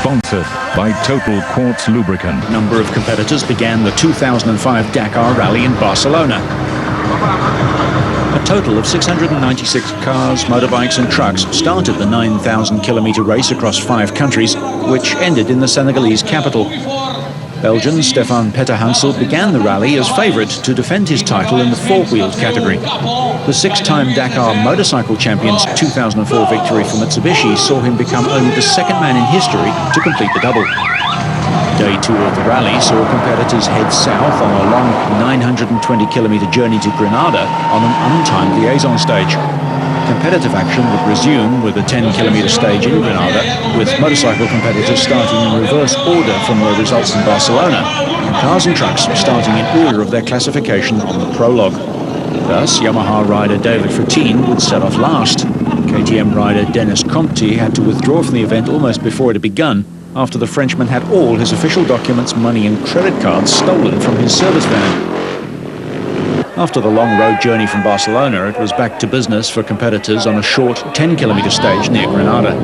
Sponsored by Total Quartz Lubricant. A number of competitors began the 2005 Dakar Rally in Barcelona. A total of 696 cars, motorbikes and trucks started the 9,000-kilometre race across 5 countries, which ended in the Senegalese capital. Belgian Stéphane Petterhansel began the rally as favourite to defend his title in the four-wheeled category. The 6-time Dakar motorcycle champion's 2004 victory for Mitsubishi saw him become only the second man in history to complete the double. Day 2 of the rally saw competitors head south on a long 920-kilometre journey to Granada on an untimed liaison stage. Competitive action would resume with a 10-kilometre stage in Granada, with motorcycle competitors starting in reverse order from their results in Barcelona, and cars and trucks starting in order of their classification on the prologue. Thus, Yamaha rider David Fortin would set off last. KTM rider Dennis Comte had to withdraw from the event almost before it had begun, after the Frenchman had all his official documents, money and credit cards stolen from his service van. After the long road journey from Barcelona, it was back to business for competitors on a short 10-kilometre stage near Granada.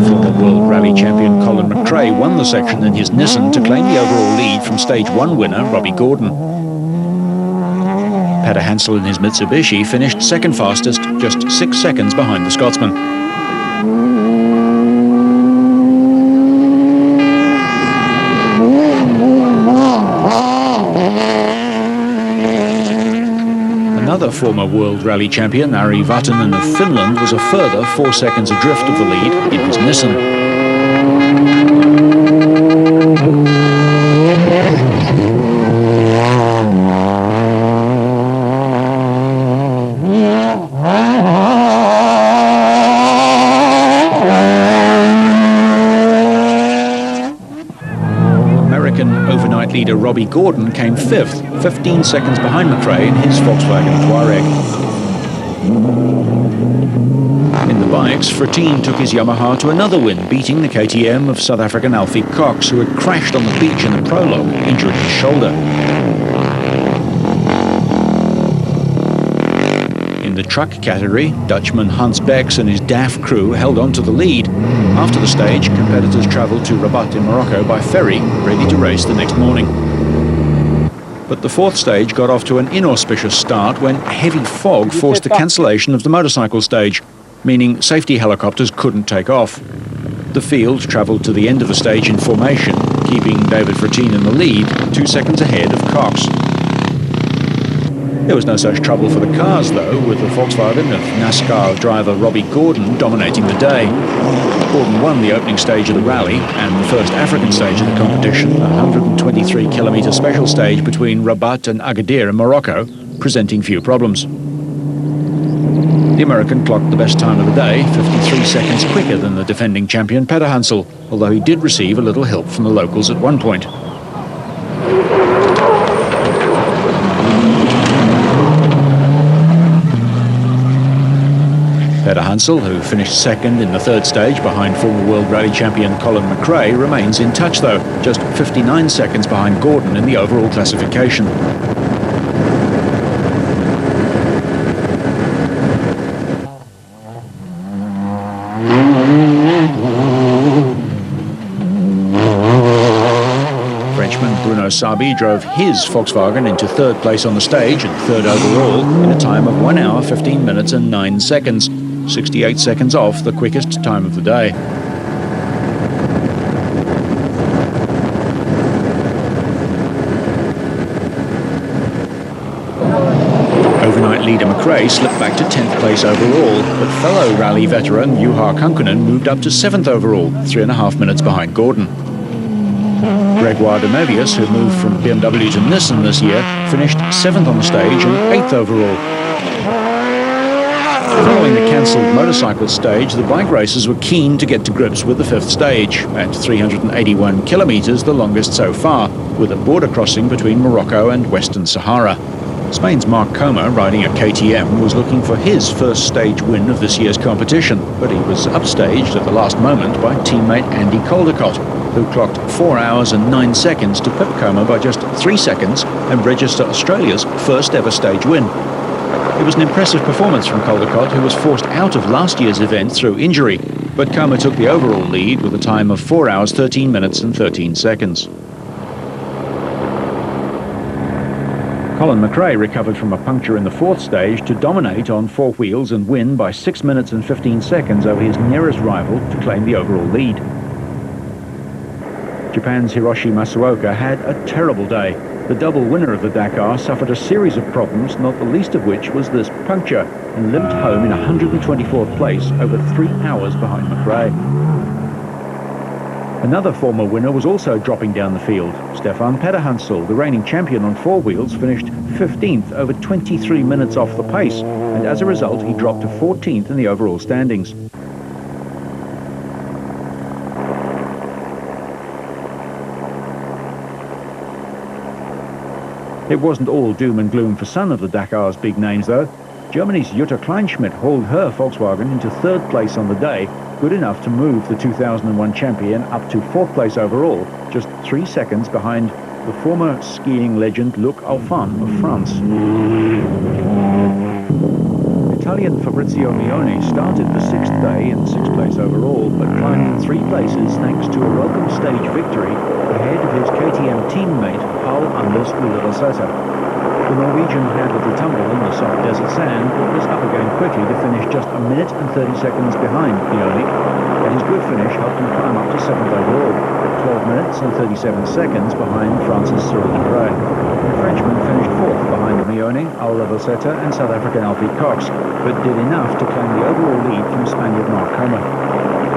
Former World Rally champion Colin McRae won the section in his Nissan to claim the overall lead from Stage 1 winner Robbie Gordon. Petterhansel in his Mitsubishi finished second fastest, just 6 seconds behind the Scotsman. Another former World Rally champion, Ari Vatanen of Finland, was a further 4 seconds adrift of the lead in his Nissan. Overnight leader Robbie Gordon came 5th, 15 seconds behind McRae in his Volkswagen Touareg. In the bikes, Fortin took his Yamaha to another win, beating the KTM of South African Alfie Cox, who had crashed on the beach in the prologue, injuring his shoulder. In the truck category, Dutchman Hans Becks and his DAF crew held on to the lead. After the stage, competitors travelled to Rabat in Morocco by ferry, ready to race the next morning. But the 4th stage got off to an inauspicious start when heavy fog forced the cancellation of the motorcycle stage, meaning safety helicopters couldn't take off. The field travelled to the end of the stage in formation, keeping David Fortin in the lead, 2 seconds ahead of Cox. There was no such trouble for the cars, though, with the Volkswagen of NASCAR driver Robbie Gordon dominating the day. Gordon won the opening stage of the rally and the first African stage of the competition, a 123-kilometre special stage between Rabat and Agadir in Morocco, presenting few problems. The American clocked the best time of the day, 53 seconds quicker than the defending champion Petterhansel, although he did receive a little help from the locals at one point. Petterhansel, who finished second in the 3rd stage behind former World Rally champion Colin McRae, remains in touch though, just 59 seconds behind Gordon in the overall classification. Frenchman Bruno Sabi drove his Volkswagen into 3rd place on the stage and 3rd overall in a time of 1 hour, 15 minutes and 9 seconds. 68 seconds off the quickest time of the day. Overnight leader McRae slipped back to 10th place overall, but fellow rally veteran Juha Kankkunen moved up to 7th overall, 3.5 minutes behind Gordon. Gregoire de Mévius, who moved from BMW to Nissan this year, finished 7th on the stage and 8th overall. Following the cancelled motorcycle stage, the bike racers were keen to get to grips with the 5th stage, at 381 kilometres, the longest so far, with a border crossing between Morocco and Western Sahara. Spain's Marc Coma, riding a KTM, was looking for his first stage win of this year's competition, but he was upstaged at the last moment by teammate Andy Caldecott, who clocked 4 hours and 9 seconds to pip Coma by just 3 seconds and register Australia's first ever stage win. It was an impressive performance from Caldecott, who was forced out of last year's event through injury, But Comer took the overall lead with a time of 4 hours, 13 minutes and 13 seconds. Colin McRae recovered from a puncture in the fourth stage to dominate on four wheels and win by 6 minutes and 15 seconds over his nearest rival to claim the overall lead. Japan's Hiroshi Masuoka had a terrible day. The double winner of the Dakar suffered a series of problems, not the least of which was this puncture, and limped home in 124th place, over 3 hours behind McRae. Another former winner was also dropping down the field. Stefan Petterhansel, the reigning champion on four wheels, finished 15th over 23 minutes off the pace, and as a result he dropped to 14th in the overall standings. It wasn't all doom and gloom for some of the Dakar's big names though. Germany's Jutta Kleinschmidt hauled her Volkswagen into third place on the day, good enough to move the 2001 champion up to fourth place overall, just 3 seconds behind the former skiing legend Luc Alphand of France. Italian Fabrizio Mione started the sixth day in sixth place overall, but climbed 3 places thanks to a welcome stage victory ahead of his KTM teammate Paul Anders Ullersæter. The Norwegian had a little tumble in the soft desert sand, but was up again quickly to finish just 1 minute and 30 seconds behind Mione, and his good finish helped him climb up to 7th overall, 12 minutes and 37 seconds behind France's Cyril Dupre. The Frenchman finished 4th behind Mione, Ullersæter and South African Alfie Cox, but did enough to claim the overall lead from Spaniard Mark Comer.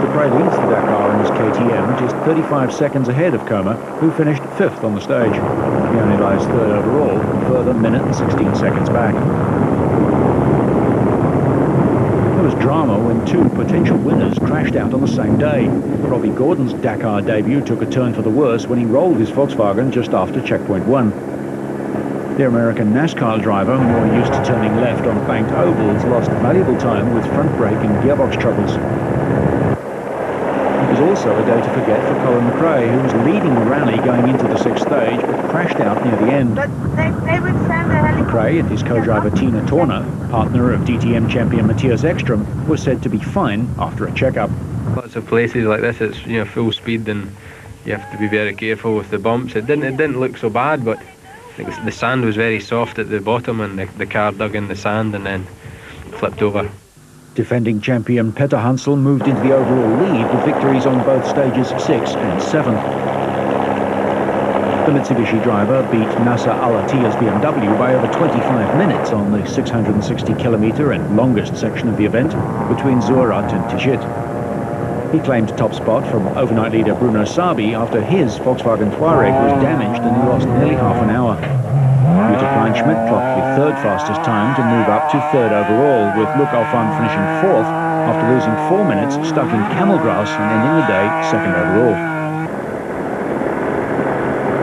Dupre leads the Dakar in his KTM, just 35 seconds ahead of Comer, who finished 5th on the stage. Mione lies 3rd overall, a further minute and 16 seconds back. There was drama when 2 potential winners crashed out on the same day. Robbie Gordon's Dakar debut took a turn for the worse when he rolled his Volkswagen just after checkpoint 1. The American NASCAR driver, more used to turning left on banked ovals, lost valuable time with front brake and gearbox troubles. It was also a day to forget for Colin McRae, who was leading the rally going into the 6th stage, but crashed out near the end. McRae and his co-driver Tina Turner, partner of DTM champion Matthias Ekström, was said to be fine after a checkup. Lots of places like this, it's full speed and you have to be very careful with the bumps. It didn't look so bad, but the sand was very soft at the bottom and the car dug in the sand and then flipped over. Defending champion Petterhansel moved into the overall lead with victories on both stages 6 and 7. The Mitsubishi driver beat Nasser Al-Attiyah's BMW by over 25 minutes on the 660-kilometre and longest section of the event between Zuarat and Tichit. He claimed top spot from overnight leader Bruno Sabi after his Volkswagen Touareg was damaged and he lost nearly half an hour. Jutta Kleinschmidt clocked the 3rd fastest time to move up to 3rd overall, with Luc Alphand finishing 4th after losing 4 minutes stuck in camel grass and ending the day 2nd overall.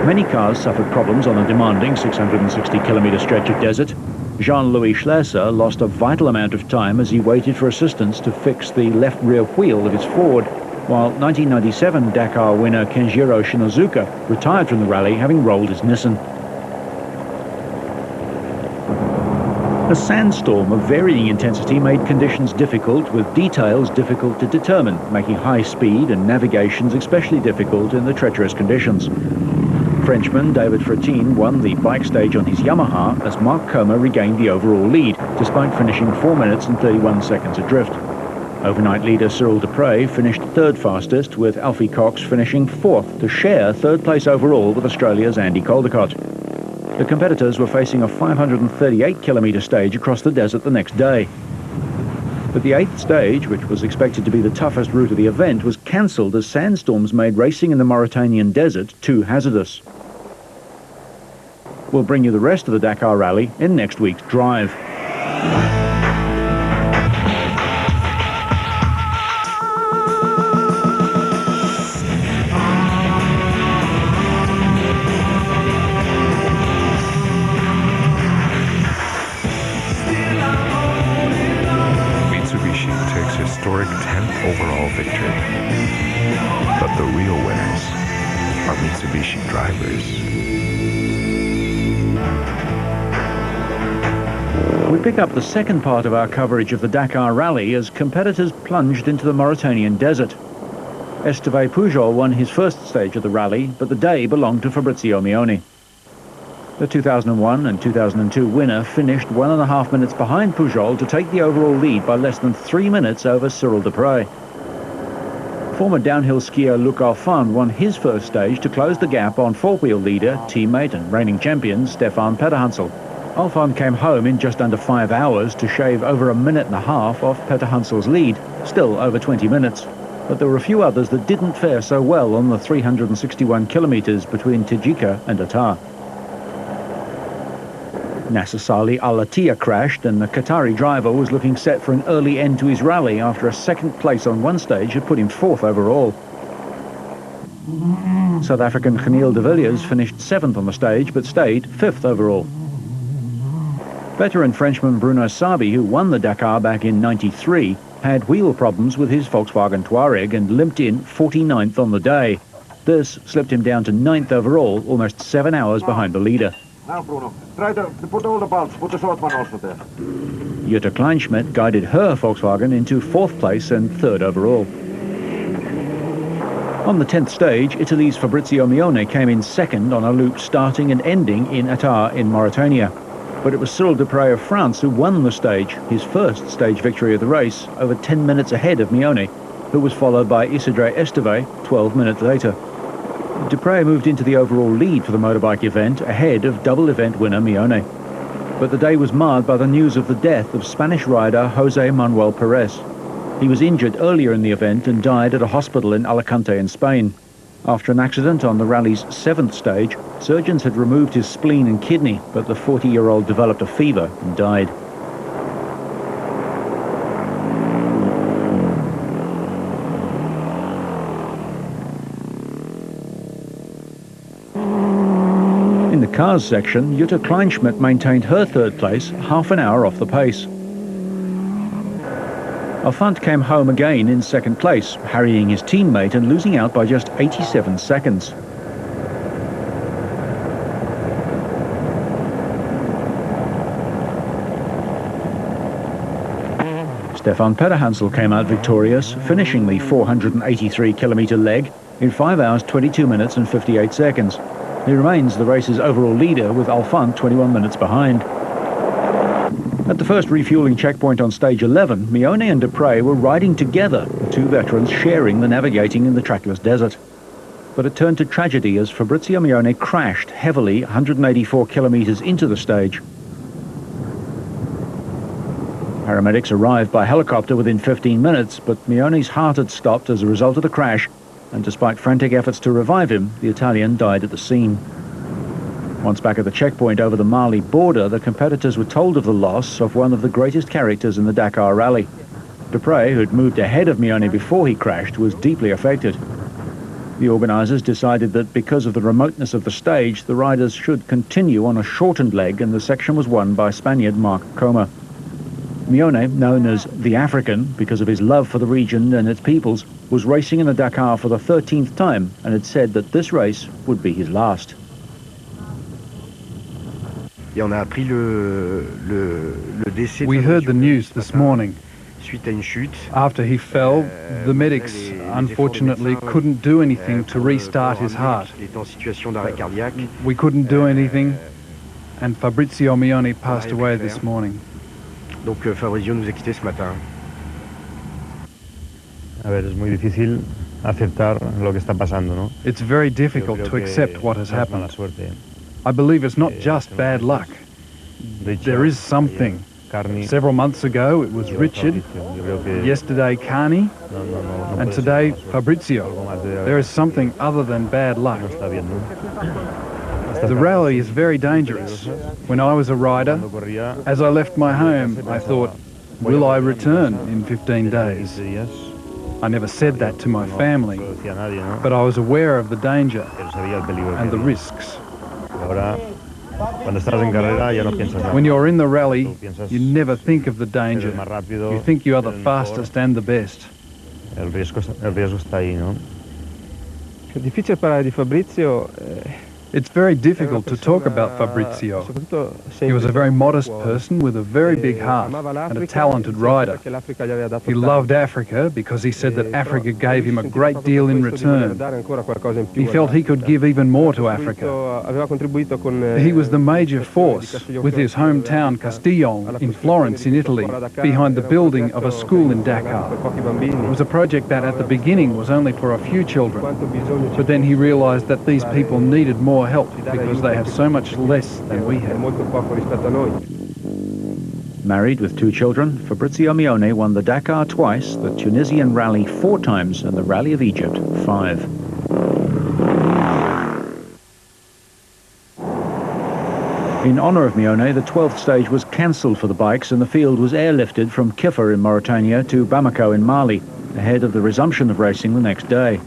Many cars suffered problems on a demanding 660-kilometre stretch of desert. Jean-Louis Schlesser lost a vital amount of time as he waited for assistance to fix the left rear wheel of his Ford, while 1997 Dakar winner Kenjiro Shinozuka retired from the rally having rolled his Nissan. A sandstorm of varying intensity made conditions difficult, with details difficult to determine, making high speed and navigations especially difficult in the treacherous conditions. Frenchman David Fratine won the bike stage on his Yamaha as Mark Comer regained the overall lead, despite finishing 4 minutes and 31 seconds adrift. Overnight leader Cyril Dupre finished 3rd fastest, with Alfie Cox finishing 4th to share 3rd place overall with Australia's Andy Caldecott. The competitors were facing a 538-kilometre stage across the desert the next day. But the 8th stage, which was expected to be the toughest route of the event, was cancelled as sandstorms made racing in the Mauritanian desert too hazardous. We'll bring you the rest of the Dakar Rally in next week's Drive. Historic 10th overall victory. But the real winners are Mitsubishi drivers. pick up the second part of our coverage of the Dakar Rally as competitors plunged into the Mauritanian desert. Esteve Pujol won his first stage of the rally, but the day belonged to Fabrizio Mione. The 2001 and 2002 winner finished 1.5 minutes behind Pujol to take the overall lead by less than 3 minutes over Cyril Dupre. Former downhill skier Luc Alphand won his first stage to close the gap on four-wheel leader, teammate and reigning champion Stefan Petterhansel. Alphand came home in just under 5 hours to shave over 1.5 minutes off Petterhansel's lead, still over 20 minutes. But there were a few others that didn't fare so well on the 361 kilometres between Tijika and Dakar. Nasser Salih Al Attiyah crashed, and the Qatari driver was looking set for an early end to his rally after a second place on one stage had put him fourth overall. South African Geniel de Villiers finished 7th on the stage but stayed 5th overall. Veteran Frenchman Bruno Sabi, who won the Dakar back in '93, had wheel problems with his Volkswagen Touareg and limped in 49th on the day. This slipped him down to 9th overall, almost 7 hours behind the leader. Now, Bruno, try to put all the bulbs, put the short one also there. Jutta Kleinschmidt guided her Volkswagen into 4th place and 3rd overall. On the 10th stage, Italy's Fabrizio Mione came in 2nd on a loop starting and ending in Atar in Mauritania. But it was Cyril Dupre of France who won the stage, his first stage victory of the race, over 10 minutes ahead of Mione, who was followed by Isidre Esteve 12 minutes later. Dupre moved into the overall lead for the motorbike event ahead of double event winner Mione. But the day was marred by the news of the death of Spanish rider Jose Manuel Perez. He was injured earlier in the event and died at a hospital in Alicante in Spain. After an accident on the rally's 7th stage, surgeons had removed his spleen and kidney, but the 40-year-old developed a fever and died. In the cars section, Jutta Kleinschmidt maintained her 3rd place, half an hour off the pace. Alphand came home again in 2nd place, harrying his teammate and losing out by just 87 seconds. Stefan Petterhansel came out victorious, finishing the 483-kilometre leg in 5 hours 22 minutes and 58 seconds. He remains the race's overall leader, with Alphand 21 minutes behind. At the first refuelling checkpoint on stage 11, Mione and Dupre were riding together, the two veterans sharing the navigating in the trackless desert. But it turned to tragedy as Fabrizio Mione crashed heavily 184 kilometres into the stage. Paramedics arrived by helicopter within 15 minutes, but Mione's heart had stopped as a result of the crash, and despite frantic efforts to revive him, the Italian died at the scene. Once back at the checkpoint over the Mali border, the competitors were told of the loss of one of the greatest characters in the Dakar Rally. Dupre, who'd moved ahead of Mione before he crashed, was deeply affected. The organisers decided that because of the remoteness of the stage, the riders should continue on a shortened leg, and the section was won by Spaniard Marc Coma. Mione, known as the African because of his love for the region and its peoples, was racing in the Dakar for the 13th time and had said that this race would be his last. We heard the news this morning. After he fell, the medics unfortunately couldn't do anything to restart his heart. We couldn't do anything, and Fabrizio Mione passed away this morning. Fabrizio nous a quittés ce matin. Es muy difícil aceptar lo que está pasando, ¿no? It's very difficult to accept what has happened. I believe it's not just bad luck. There is something. Several months ago it was Richard, yesterday Carney, and today Fabrizio. There is something other than bad luck. The rally is very dangerous. When I was a rider, as I left my home, I thought, will I return in 15 days? I never said that to my family, but I was aware of the danger and the risks. When you're in the rally, you never think of the danger. You think you are the fastest and the best. El riesgo está ahí, ¿no? È difficile parlare di Fabrizio. It's very difficult to talk about Fabrizio. He was a very modest person with a very big heart and a talented rider. He loved Africa because he said that Africa gave him a great deal in return. He felt he could give even more to Africa. He was the major force with his hometown Castiglione in Florence in Italy behind the building of a school in Dakar. It was a project that at the beginning was only for a few children, but then he realized that these people needed more help because they have so much less than we have. Married with 2 children, Fabrizio Mione won the Dakar twice, the Tunisian Rally 4 times, and the Rally of Egypt 5. In honour of Mione, the 12th stage was cancelled for the bikes and the field was airlifted from Kiffer in Mauritania to Bamako in Mali, ahead of the resumption of racing the next day.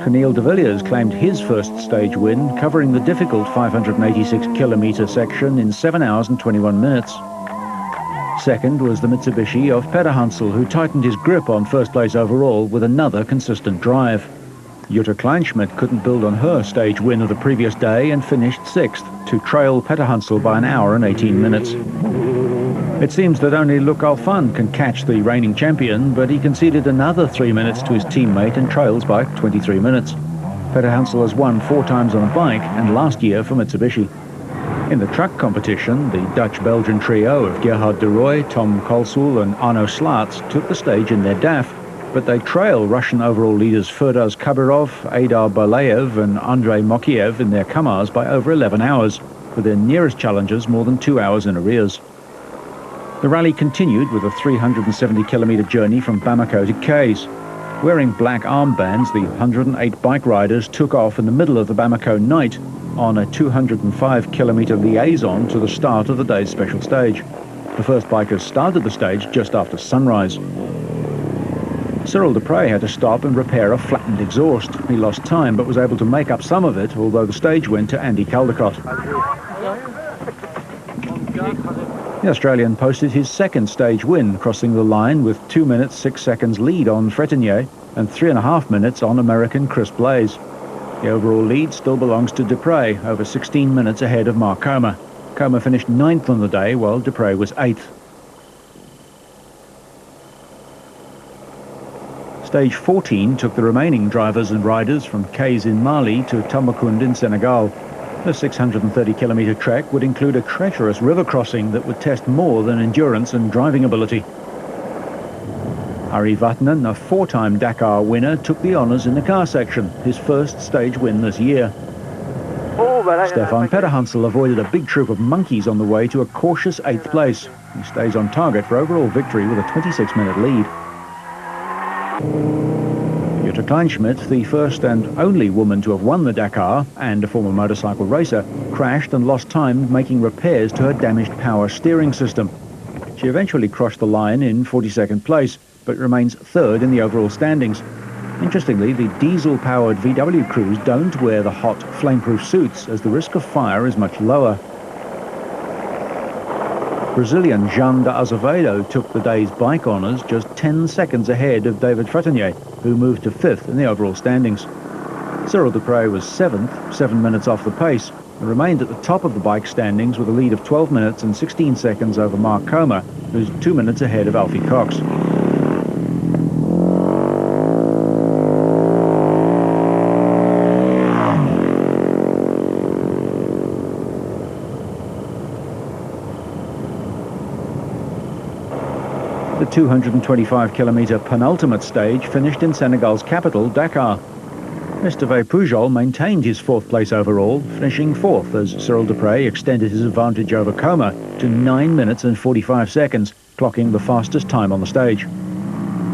Camille de Villiers claimed his first stage win, covering the difficult 586-kilometre section in 7 hours and 21 minutes. Second was the Mitsubishi of Peter Hansel, who tightened his grip on first place overall with another consistent drive. Jutta Kleinschmidt couldn't build on her stage win of the previous day and finished 6th, to trail Peter Hansel by an hour and 18 minutes. It seems that only Luc Alphand can catch the reigning champion, but he conceded another 3 minutes to his teammate and trails by 23 minutes. Peter Hansel has won 4 times on a bike, and last year for Mitsubishi. In the truck competition, the Dutch-Belgian trio of Gerhard de Rooij, Tom Kolsul and Arno Slaats took the stage in their DAF, but they trail Russian overall leaders Ferdoz Kabirov, Adar Balayev and Andrei Mokiev in their Kamaz by over 11 hours, with their nearest challengers more than 2 hours in arrears. The rally continued with a 370-kilometre journey from Bamako to Kays. Wearing black armbands, the 108 bike riders took off in the middle of the Bamako night on a 205-kilometre liaison to the start of the day's special stage. The first bikers started the stage just after sunrise. Cyril Dupre had to stop and repair a flattened exhaust. He lost time but was able to make up some of it, although the stage went to Andy Caldecott. The Australian posted his second stage win, crossing the line with 2 minutes 6 seconds lead on Fretenier and 3.5 minutes on American Chris Blaze. The overall lead still belongs to Dupre, over 16 minutes ahead of Mark Comer. Comer finished 9th on the day, while Dupre was 8th. Stage 14 took the remaining drivers and riders from Kays in Mali to Tambacounda in Senegal. The 630-kilometre trek would include a treacherous river crossing that would test more than endurance and driving ability. Ari Vatanen, a 4-time Dakar winner, took the honours in the car section, his first stage win this year. Stefan Peter Hansel avoided a big troop of monkeys on the way to a cautious 8th place. He stays on target for overall victory with a 26-minute lead. Jutta Kleinschmidt, the first and only woman to have won the Dakar and a former motorcycle racer, crashed and lost time making repairs to her damaged power steering system. She eventually crossed the line in 42nd place, but remains 3rd in the overall standings. Interestingly, the diesel-powered VW crews don't wear the hot, flame-proof suits, as the risk of fire is much lower. Brazilian Jean de Azevedo took the day's bike honours just 10 seconds ahead of David Fretenier, who moved to 5th in the overall standings. Cyril Dupre was 7th, 7 minutes off the pace, and remained at the top of the bike standings with a lead of 12 minutes and 16 seconds over Mark Comer, who's 2 minutes ahead of Alfie Cox. The 225-kilometre penultimate stage finished in Senegal's capital, Dakar. Mr. Pujol maintained his 4th place overall, finishing 4th as Cyril Dupre extended his advantage over Comer to 9 minutes and 45 seconds, clocking the fastest time on the stage.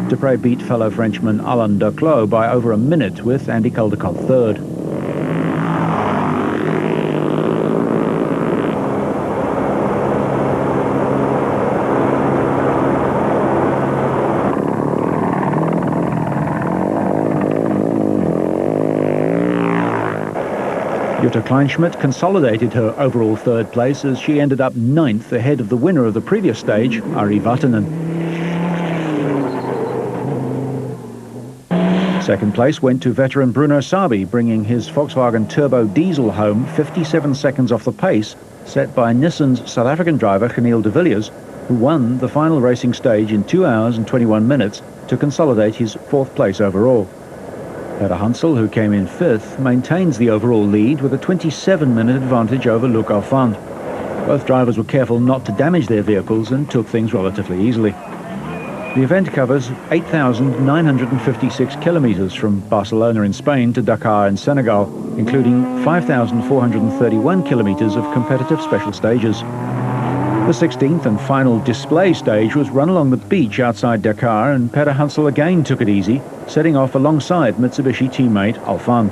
Dupre beat fellow Frenchman Alain Duclos by over a minute, with Andy Caldecott 3rd. Jutta Kleinschmidt consolidated her overall 3rd place as she ended up 9th ahead of the winner of the previous stage, Ari Vatanen. Second place went to veteran Bruno Sabi, bringing his Volkswagen Turbo Diesel home 57 seconds off the pace set by Nissan's South African driver Geniel de Villiers, who won the final racing stage in 2 hours and 21 minutes to consolidate his fourth place overall. Peter Hansel, who came in fifth, maintains the overall lead with a 27-minute advantage over Luc Alphand. Both drivers were careful not to damage their vehicles and took things relatively easily. The event covers 8,956 kilometers from Barcelona in Spain to Dakar in Senegal, including 5,431 kilometers of competitive special stages. The 16th and final display stage was run along the beach outside Dakar, and Peter Hansel again took it easy, setting off alongside Mitsubishi teammate Alphand.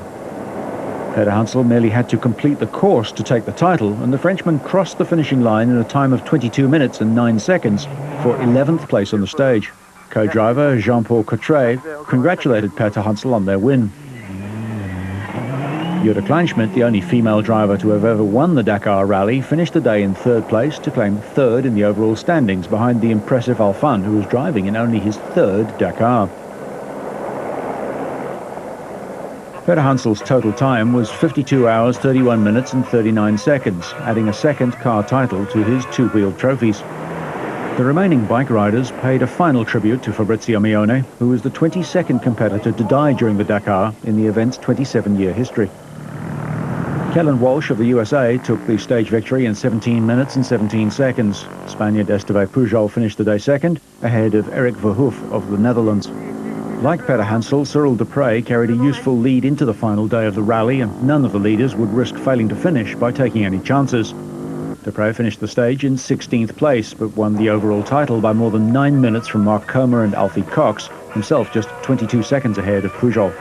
Peter Hansel merely had to complete the course to take the title, and the Frenchman crossed the finishing line in a time of 22 minutes and 9 seconds for 11th place on the stage. Co-driver Jean-Paul Cottret congratulated Peter Hansel on their win. Jutta Kleinschmidt, the only female driver to have ever won the Dakar Rally, finished the day in third place to claim third in the overall standings behind the impressive Alphand, who was driving in only his third Dakar. Peter Hansel's total time was 52 hours, 31 minutes and 39 seconds, adding a second car title to his two-wheeled trophies. The remaining bike riders paid a final tribute to Fabrizio Mione, who was the 22nd competitor to die during the Dakar in the event's 27-year history. Kellen Walsh of the USA took the stage victory in 17 minutes and 17 seconds. Spaniard Esteban Pujol finished the day second, ahead of Eric Verhoef of the Netherlands. Like Peter Hansel, Cyril Dupre carried a useful lead into the final day of the rally, and none of the leaders would risk failing to finish by taking any chances. Dupre finished the stage in 16th place, but won the overall title by more than 9 minutes from Mark Comer and Alfie Cox, himself just 22 seconds ahead of Pujol.